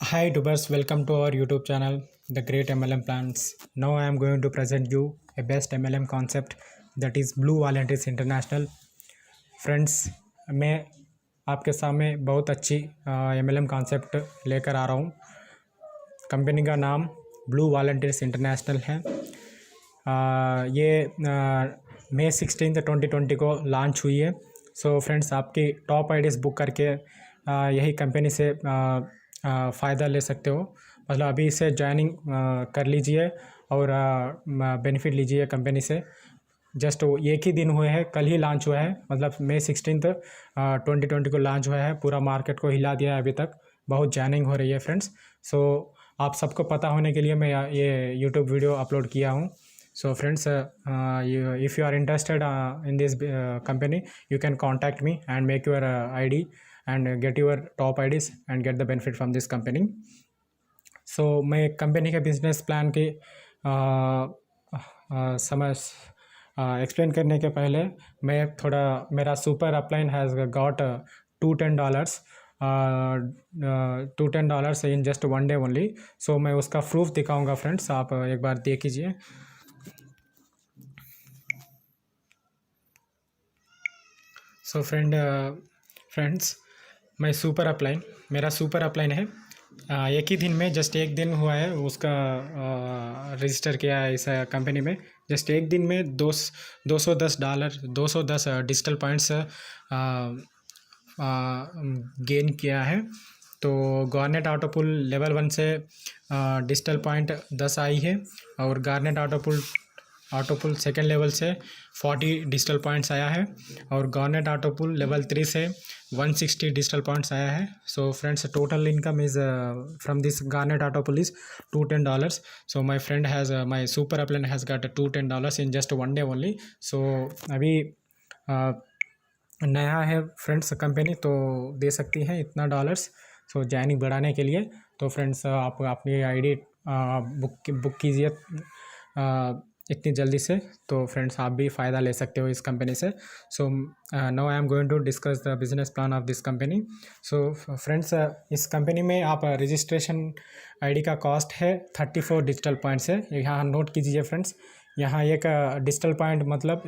Hi Tubers, welcome to our YouTube channel, The Great MLM Plans. Now I am going to present you a best MLM concept that is Blue Volunteers International. Friends, मैं आपके सामने बहुत अच्छी MLM concept लेकर आ रहा हूँ। Company का नाम ब्लू वॉलंटियर्स इंटरनेशनल है। ये मई 16 2020 को लॉन्च हुई है। सो फ्रेंड्स, आपकी टॉप आईडीज़ बुक करके यही कंपनी से फ़ायदा ले सकते हो। मतलब अभी से ज्वाइनिंग कर लीजिए और बेनिफिट लीजिए कंपनी से। जस्ट एक ही दिन हुए हैं, कल ही लॉन्च हुआ है, मतलब मई 16 2020 को लॉन्च हुआ है। पूरा मार्केट को हिला दिया है अभी तक, बहुत ज्वाइनिंग हो रही है फ्रेंड्स। सो आप सबको पता होने के लिए मैं ये यूट्यूब वीडियो अपलोड किया हूँ। So friends, if you are interested in this company, you can contact me and make your ID and get your top IDs and get the benefit from this company. So मैं company के business plan की समझ explain करने के पहले मैं थोड़ा मेरा super upline has got $210 $210 in just one day only. So मैं उसका प्रूफ दिखाऊंगा फ्रेंड्स, आप एक बार देखिए। सो फ्रेंड्स, मैं सुपर अपलाइन, मेरा सुपर अपलाइन है। एक ही दिन में, जस्ट एक दिन हुआ है उसका रजिस्टर किया है इस कंपनी में। जस्ट एक दिन में $210 210 डिजिटल पॉइंट्स गेन किया है। तो गार्नेट ऑटोपुल लेवल 1 से डिजिटल पॉइंट 10 आई है, और गार्नेट ऑटोपुल सेकेंड लेवल से 40 डिजिटल पॉइंट्स आया है, और गार्नेट ऑटोपुल लेवल 3 से 160 डिजिटल पॉइंट्स आया है। So friends, total income is from this garnet auto pool is $210। So my friend has my super upline has got $210 in just one day only. So अभी नया है friends company, तो दे सकती है इतना डॉलर्स। सो ज्वाइनिंग बढ़ाने के लिए तो फ्रेंड्स, आप अपनी आईडी बुक कीजिए इतनी जल्दी से, तो फ्रेंड्स आप भी फ़ायदा ले सकते हो इस कंपनी से। So now I am going to discuss the business plan of this company. So friends, इस कंपनी में आप रजिस्ट्रेशन आईडी का कॉस्ट है 34 डिजिटल पॉइंट्स है। यहाँ नोट कीजिए फ्रेंड्स, यहाँ एक डिजिटल पॉइंट मतलब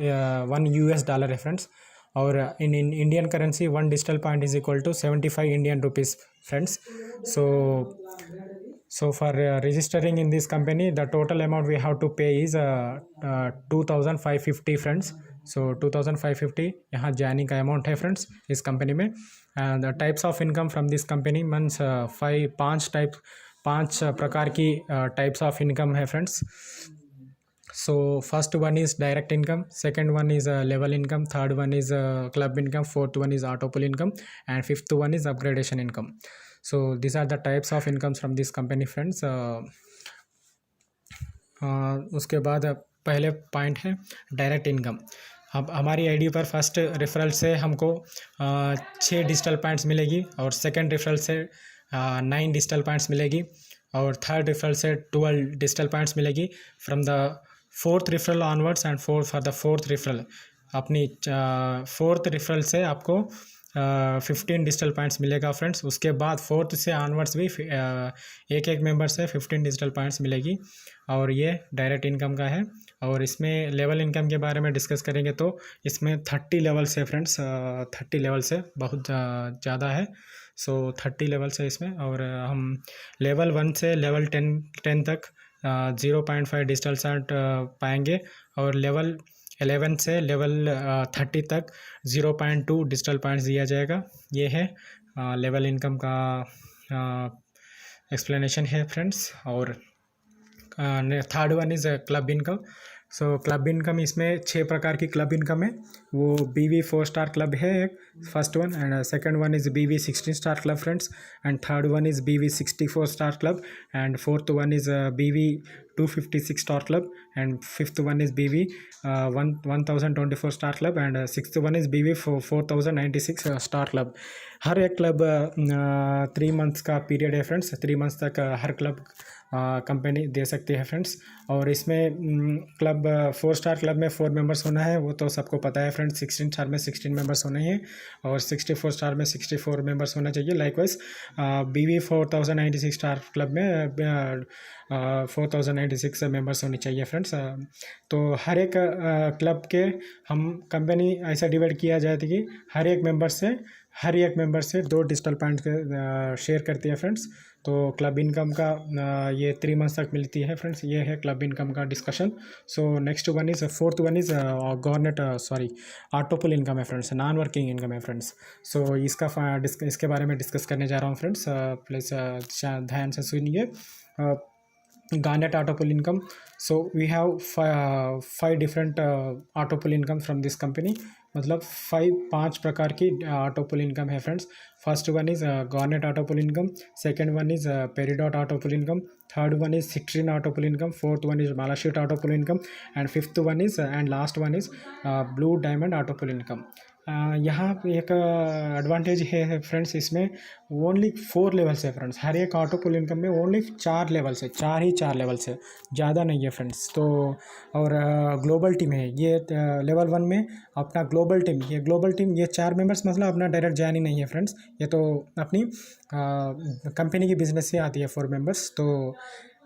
$1 है फ्रेंड्स, और इन Indian currency 1 digital point is equal to 75 Indian rupees friends. So for registering in this company, the total amount we have to pay is 2550 friends. So 2550 यहाँ joining का amount है friends इस company में। And the types of income from this company means पाँच प्रकार की types of income है friends. So first one is direct income, second one is level income, third one is club income, fourth one is autopool income, and fifth one is upgradation income. So these are the types of incomes from this company friends. उसके बाद पहले point है direct income. अब हमारी ID पर first referral से हमको 6 digital points मिलेगी, और सेकंड रेफरल से 9 डिजिटल पॉइंट्स मिलेगी, और थर्ड रेफरल से 12 डिजिटल पॉइंट्स मिलेगी। From the fourth referral onwards and for the fourth referral, अपनी फोर्थ रेफरल से आपको 15 डिजिटल पॉइंट्स मिलेगा फ्रेंड्स। उसके बाद फोर्थ से ऑनवर्ड्स भी एक मेंबर से 15 डिजिटल पॉइंट्स मिलेगी, और ये डायरेक्ट इनकम का है। और इसमें लेवल इनकम के बारे में डिस्कस करेंगे तो इसमें 30 लेवल्स है फ्रेंड्स। 30 लेवल से बहुत ज़्यादा है। सो 30 लेवल्स है इसमें, और हम लेवल 1 से लेवल 10 तक 0.5 डिजिटल सेंट पाएंगे, और लेवल 11 से लेवल 30 तक 0.2 डिजिटल पॉइंट्स दिया जाएगा। ये है लेवल इनकम का एक्सप्लेनेशन है फ्रेंड्स। और third one is club income. So club income, इसमें 6 प्रकार की क्लब इनकम है। वो BV 4 स्टार क्लब है एक, first one, and second one is BV 16 star club friends, and third one is BV 64 star club, and fourth one is BV 256 star club, and fifth one is BV 1024 star club, and sixth one is BV 4096 star club. हर एक club 3 months का period है friends, 3 months तक हर club company दे सकती है friends. और इसमें club 4 star club में 4 members होना है, वो तो सबको पता है फ्रेंड्स। 16 स्टार में 16 मेंबर्स होने हैं, और 64 स्टार में 64 मेंबर्स होना चाहिए। लाइकवाइज BV 4096 स्टार क्लब में 4096 मेंबर्स होनी चाहिए फ्रेंड्स। तो हर एक क्लब के हम कंपनी ऐसा डिवाइड किया जाए कि हर एक मेंबर से 2 डिजिटल पॉइंट शेयर करती है फ्रेंड्स। तो क्लब इनकम का ये 3 मंथ्स तक मिलती है फ्रेंड्स। ये है क्लब इनकम का discussion. So next one is fourth one is government ऑटोपुल income है फ्रेंड्स, नॉन वर्किंग इनकम है फ्रेंड्स। सो इसके बारे में डिस्कस करने जा रहा हूँ फ्रेंड्स। प्लीज़ ध्यान से सुनिए। Garnet autopull income. So we have 5 different autopull income from this company. मतलब 5 प्रकार की autopull income है friends. First one is Garnet autopull income, second one is Peridot autopull income, third one is Citrine autopull income, fourth one is Malachite autopull income, and fifth one is and last one is Blue Diamond autopull income। यहाँ एक advantage है friends, इसमें only 4 levels है friends. हर एक ऑटोपुल income में only 4 levels है, 4 levels है, ज़्यादा नहीं है फ्रेंड्स। तो और ग्लोबल टीम है ये। लेवल 1 में अपना ग्लोबल टीम ये 4 मेंबर्स मतलब अपना डायरेक्ट ज्वाइनिंग नहीं है फ्रेंड्स, ये तो अपनी कंपनी की बिजनेस से आती है 4 मेंबर्स। तो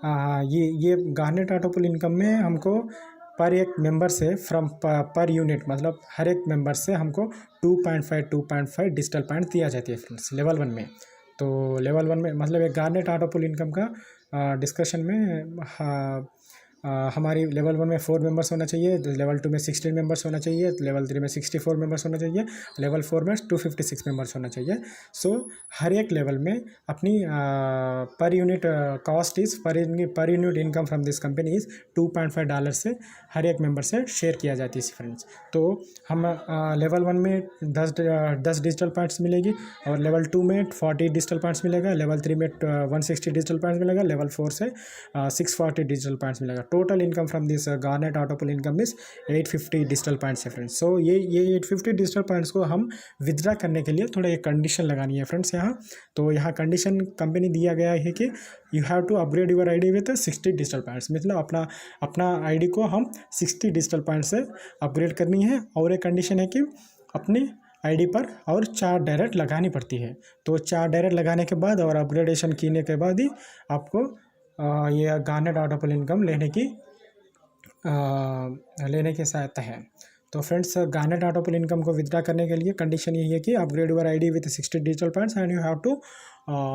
ये गार्नेट ऑटोपुल इनकम में हमको पर एक मेंबर से पर यूनिट मतलब हर एक मेंबर से हमको 2.5 डिजिटल पॉइंट दिया जाती है फ्रेंड्स लेवल 1 में। तो लेवल 1 में मतलब एक गार्नेट ऑटोपुल इनकम का डिस्कशन में हमारी लेवल 1 में 4 मेंबर्स होना चाहिए, लेवल 2 में 16 मेंबर्स होना चाहिए, लेवल 3 में 64 मेंबर्स होना चाहिए, लेवल 4 में 256 मेंबर्स होना चाहिए। सो हर एक लेवल में अपनी per unit cost is per unit income from this company is $2.5 से हर एक मेंबर से शेयर किया जाती है फ्रेंड्स। तो हम लेवल 1 में 10 डिजिटल पॉइंट्स मिलेगी, और लेवल 2 में 40 डिजिटल पॉइंट्स मिलेगा, लेवल 3 में 160 डिजिटल पॉइंट्स मिलेगा, लेवल 4 से 640 डिजिटल पॉइंट्स मिलेगा। Total income from this garnet autopool income is 850 digital points है फ्रेंड्स। सो ये 850 डिजिटल पॉइंट्स को हम विथड्रा करने के लिए थोड़ा एक कंडीशन लगानी है फ्रेंड्स यहाँ। तो यहाँ कंडीशन कंपनी दिया गया है कि you have to upgrade your ID with 60 digital points, मतलब अपना आईडी को हम 60 डिजिटल पॉइंट से अपग्रेड करनी है। और एक कंडीशन है कि अपनी आईडी पर और 4 डायरेक्ट लगानी पड़ती है। तो 4 डायरेक्ट लगाने के बाद और अपग्रेडेशन करने के बाद ही आपको ये गार्नेट ऑटोपुल इनकम लेने की सहायता है। तो फ्रेंड्स गार्नेट ऑटोपुल इनकम को विथड्रा करने के लिए कंडीशन यही है कि upgrade your ID with 60 digital points and you have to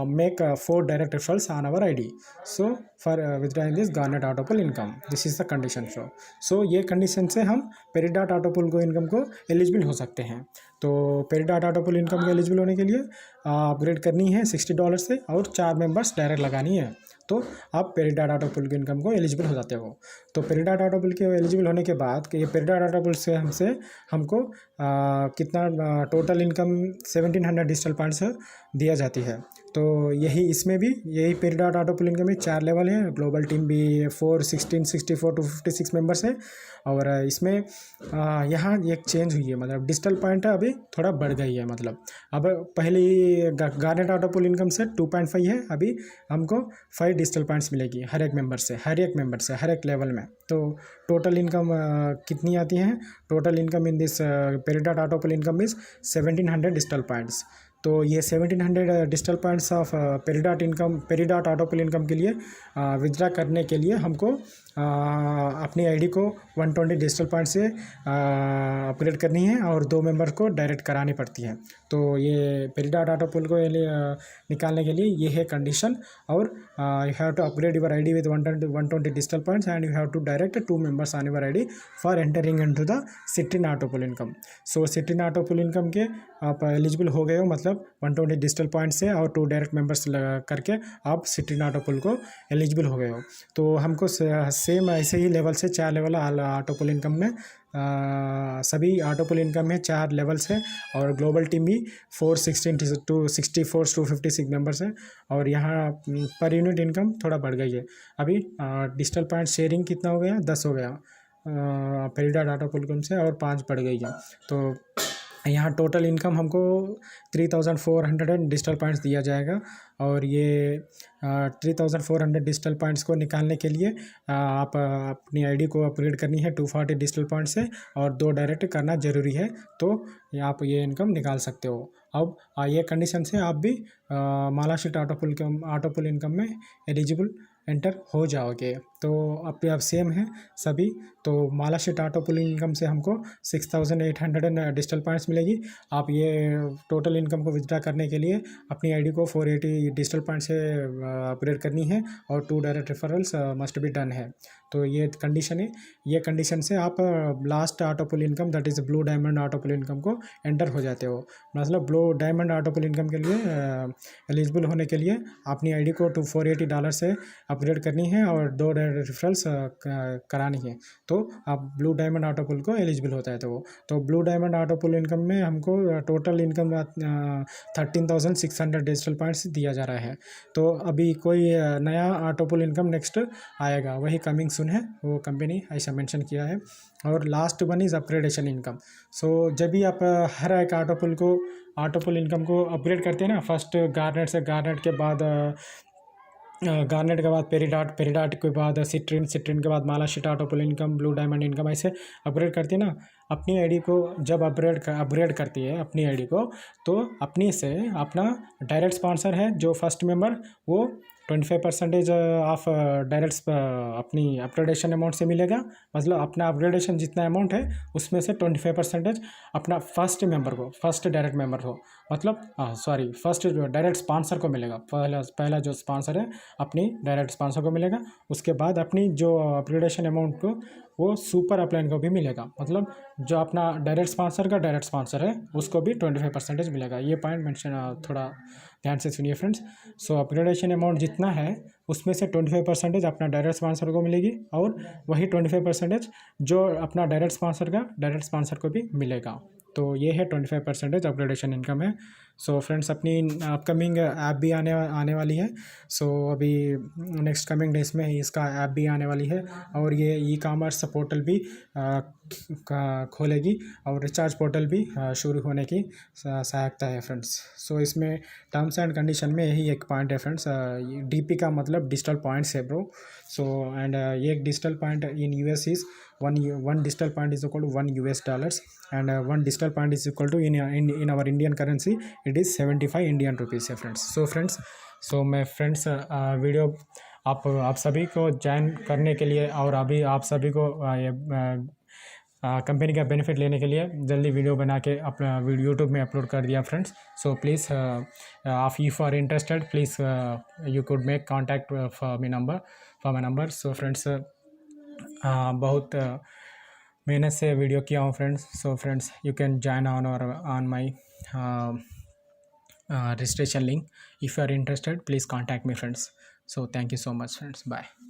make 4 direct referrals on our ID. So for withdrawing this garnet autopull income, this is the condition show. So ये condition से हम Peridot ऑटोपुल को income को eligible हो सकते हैं। तो Peridot ऑटोपुल income को एलिजिबल होने के लिए अपग्रेड करनी है $60 से और 4 मेंबर्स डायरेक्ट लगानी है, तो आप पेरिडॉट ऑटोपुल के इनकम को एलिजिबल हो जाते हो। तो पेरिडॉट ऑटोपुल के एलिजिबल होने के बाद ये पेरिडॉट ऑटोपुल से हमको कितना टोटल इनकम 1700 डिजिटल पॉइंट्स दिया जाती है। तो यही पेरिडॉट ऑटोपुल इनकम में 4 लेवल है। ग्लोबल टीम भी 4, 16, 64 to 56 मेंबर्स है। और इसमें यहाँ एक चेंज हुई है, मतलब डिजिटल पॉइंट अभी थोड़ा बढ़ गई है। मतलब अब पहले गार्नेट ऑटोपुल इनकम से 2.5 है, अभी हमको 5 डिजिटल पॉइंट्स मिलेगी हर एक मेंबर से हर एक लेवल में। तो टोटल इनकम कितनी आती है? Total income in this Peridot ऑटोपुल income is 1700 digital points. तो ये 1700 digital points of Peridot ऑटोपुल income के लिए विथड्रा करने के लिए हमको अपनी आईडी को 120 डिजिटल पॉइंट से अपग्रेड करनी है और 2 मेंबर को डायरेक्ट करानी पड़ती है। तो ये पेरिडॉट ऑटोपुल को निकालने के लिए ये है कंडीशन। और you have to upgrade your ID with 120 digital points and you have to direct 2 members on your ID for entering into the citrine autopool income. So citrine autopool income के आप eligible हो गए हो, मतलब मतलब 120 digital point से और 2 direct members करके आप सिट्रीन ऑटो पुल को एलिजिबल हो गए हो। तो हमको सेम ऐसे ही लेवल से 4 लेवल ऑटो पुल इनकम में सभी ऑटो पुल इनकम में 4 लेवल्स है और ग्लोबल टीम भी 416 टू 64 टू 56 मेंबर्स है। और यहाँ पर यूनिट इनकम थोड़ा बढ़ गई है। अभी डिजिटल पॉइंट शेयरिंग कितना हो गया, 10 हो गया पेरिडॉट ऑटो पुल इनकम से, और 5 बढ़ गई है। तो यहाँ टोटल इनकम हमको 3400 डिजिटल पॉइंट्स दिया जाएगा। और ये 3400 डिजिटल पॉइंट्स को निकालने के लिए आप अपनी आईडी को अपग्रेड करनी है 240 डिजिटल पॉइंट से और 2 डायरेक्ट करना ज़रूरी है, तो आप ये इनकम निकाल सकते हो। अब ये कंडीशन से आप भी मालाशीट ऑटो पुल इनकम में एलिजिबल एंटर हो जाओगे। तो अब सेम है सभी। तो मालाशीट ऑटो पुल इनकम से हमको 6800 डिजिटल पॉइंट्स मिलेगी। आप ये टोटल इनकम को विथड्रा करने के लिए अपनी आईडी को 480 डिजिटल पॉइंट से अपग्रेड करनी है और 2 direct referrals must be done है। तो ये कंडीशन है। ये कंडीशन से आप last auto pool income that is blue diamond auto pool income को एंटर हो जाते हो। मतलब blue diamond auto pool income के लिए एलिजिबल होने के लिए अपनी आईडी को $480 से अपग्रेड करनी है और 2 रेफरल्स करानी है, तो आप ब्लू डायमंड ऑटो पुल को एलिजिबल होता है। तो blue diamond auto pool income में हमको टोटल इनकम 13,600 डिजिटल पॉइंट्स दिया जा रहा है। तो अभी कोई नया ऑटो पुल इनकम नेक्स्ट आएगा, वही कमिंग सुन है, वो कंपनी ऐसा मेंशन किया है। और last one is upgradation income. So जब भी आप हर एक ऑटो पुल इनकम को अपग्रेड करते हैं ना, फर्स्ट गार्नेट से, गार्नेट के बाद पेरिडॉट के बाद सिट्रीन के बाद मालाशीट auto pool income, blue diamond income, ऐसे अपग्रेड करती है ना अपनी आईडी को। जब अपग्रेड करती है अपनी आईडी को, तो अपनी से अपना डायरेक्ट स्पॉन्सर है जो फर्स्ट मेंबर, वो 25% ऑफ डायरेक्ट अपनी अपग्रेडेशन अमाउंट से मिलेगा। मतलब अपना अपग्रेडेशन जितना अमाउंट है उसमें से 25% अपना फर्स्ट डायरेक्ट मेंबर को, मतलब फर्स्ट डायरेक्ट स्पॉन्सर को मिलेगा। पहला जो स्पॉन्सर है अपनी डायरेक्ट स्पॉन्सर को मिलेगा। उसके बाद अपनी जो अपग्रेडेशन अमाउंट को वो सुपर अपलाइन को भी मिलेगा। मतलब जो अपना डायरेक्ट स्पॉन्सर है उसको भी 25% मिलेगा। ये पॉइंट मेंशन थोड़ा ध्यान से सुनिए फ्रेंड्स। सो अपग्रेडेशन अमाउंट जितना है उसमें से 25% अपना डायरेक्ट स्पॉन्सर को मिलेगी और वही 25% जो अपना डायरेक्ट स्पॉन्सर को भी मिलेगा। तो ये है 25% अपग्रेडेशन इनकम है। सो फ्रेंड्स अपनी अपकमिंग ऐप भी आने वाली है। सो अभी नेक्स्ट कमिंग डेज में इसका ऐप भी आने वाली है और ये ई-कॉमर्स पोर्टल भी खोलेगी और रिचार्ज पोर्टल भी शुरू होने की सहायता है फ्रेंड्स। सो इसमें टर्म्स एंड कंडीशन में यही एक पॉइंट है फ्रेंड्स। डीपी का मतलब डिजिटल पॉइंट्स है ब्रो। सो एंड ये digital point in US is one digital point is equal to $1 and one digital point is equal to in our Indian currency it is 75 Indian rupees है friends. So friends मैं friends video आप सभी को join करने के लिए और अभी आप सभी को ये कंपनी का बेनिफिट लेने के लिए जल्दी वीडियो बना के अपना वीडियो यूट्यूब में अपलोड कर दिया फ्रेंड्स। सो प्लीज़ आप if are interested please you could make contact for my number. So friends बहुत मेहनत से वीडियो किया हूँ friends. So friends you can join on my registration link. If you are interested please contact me friends. So thank you so much friends. Bye.